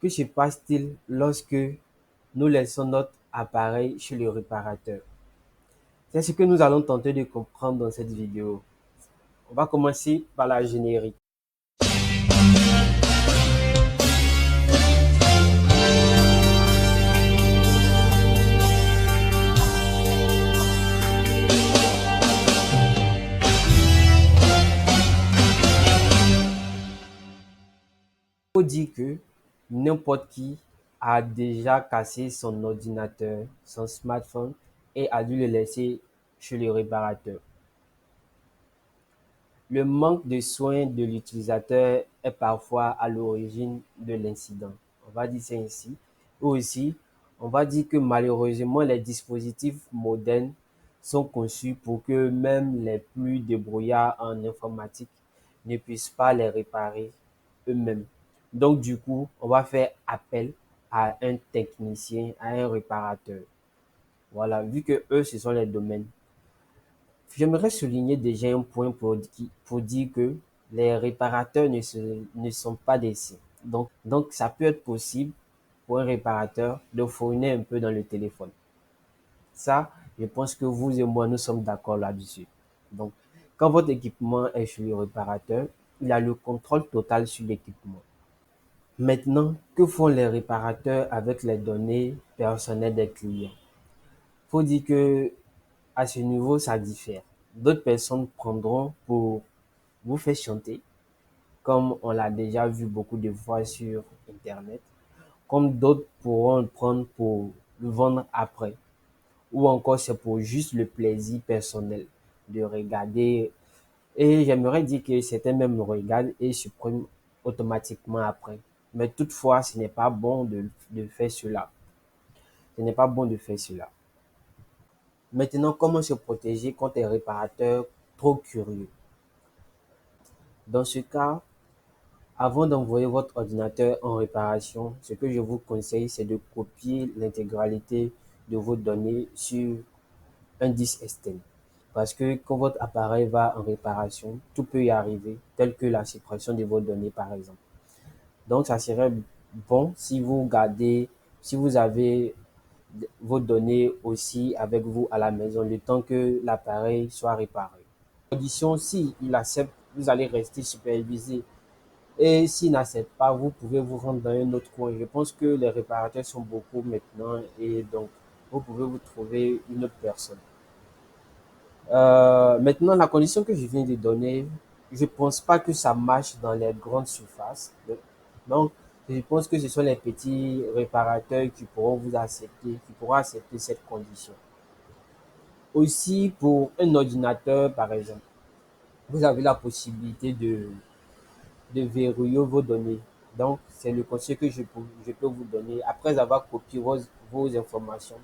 Que se passe-t-il lorsque nous laissons notre appareil chez le réparateur? C'est ce que nous allons tenter de comprendre dans cette vidéo. On va commencer par la générique. Il faut dire que n'importe qui a déjà cassé son ordinateur, son smartphone et a dû le laisser chez le réparateur. Le manque de soin de l'utilisateur est parfois à l'origine de l'incident. On va dire ça ainsi. Ou aussi, on va dire que malheureusement, les dispositifs modernes sont conçus pour que même les plus débrouillards en informatique ne puissent pas les réparer eux-mêmes. Donc, du coup, on va faire appel à un technicien, à un réparateur. Voilà, vu que eux, ce sont les domaines. J'aimerais souligner déjà un point pour dire que les réparateurs ne sont pas des saints. Donc, ça peut être possible pour un réparateur de fournir un peu dans le téléphone. Ça, je pense que vous et moi, nous sommes d'accord là-dessus. Donc, quand votre équipement est chez le réparateur, il a le contrôle total sur l'équipement. Maintenant, que font les réparateurs avec les données personnelles des clients? Faut dire que à ce niveau, ça diffère. D'autres personnes prendront pour vous faire chanter, comme on l'a déjà vu beaucoup de fois sur Internet, comme d'autres pourront le prendre pour le vendre après, ou encore c'est pour juste le plaisir personnel de regarder. Et j'aimerais dire que certains même le regardent et suppriment automatiquement après. Mais toutefois, ce n'est pas bon de faire cela. Ce n'est pas bon de faire cela. Maintenant, comment se protéger contre les réparateurs trop curieux? Dans ce cas, avant d'envoyer votre ordinateur en réparation, ce que je vous conseille, c'est de copier l'intégralité de vos données sur un disque externe. Parce que quand votre appareil va en réparation, tout peut y arriver, tel que la suppression de vos données, par exemple. Donc, ça serait bon si vous avez vos données aussi avec vous à la maison, le temps que l'appareil soit réparé. Condition, si il accepte, vous allez rester supervisé. Et s'il n'accepte pas, vous pouvez vous rendre dans un autre coin. Je pense que les réparateurs sont beaucoup maintenant et donc vous pouvez vous trouver une autre personne. Maintenant, la condition que je viens de donner, je pense pas que ça marche dans les grandes surfaces. Donc, je pense que ce sont les petits réparateurs qui pourront vous accepter, qui pourront accepter cette condition. Aussi, pour un ordinateur, par exemple, vous avez la possibilité de verrouiller vos données. Donc, c'est le conseil que je peux vous donner. Après avoir copié vos informations,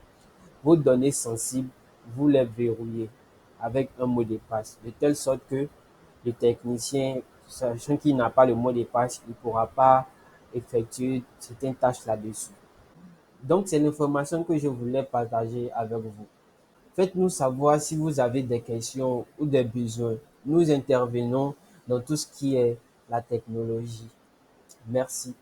vos données sensibles, vous les verrouillez avec un mot de passe, de telle sorte que le technicien, sachant qu'il n'a pas le mot de passe, il ne pourra pas effectuer certaines tâches là-dessus. Donc, c'est l'information que je voulais partager avec vous. Faites-nous savoir si vous avez des questions ou des besoins. Nous intervenons dans tout ce qui est la technologie. Merci.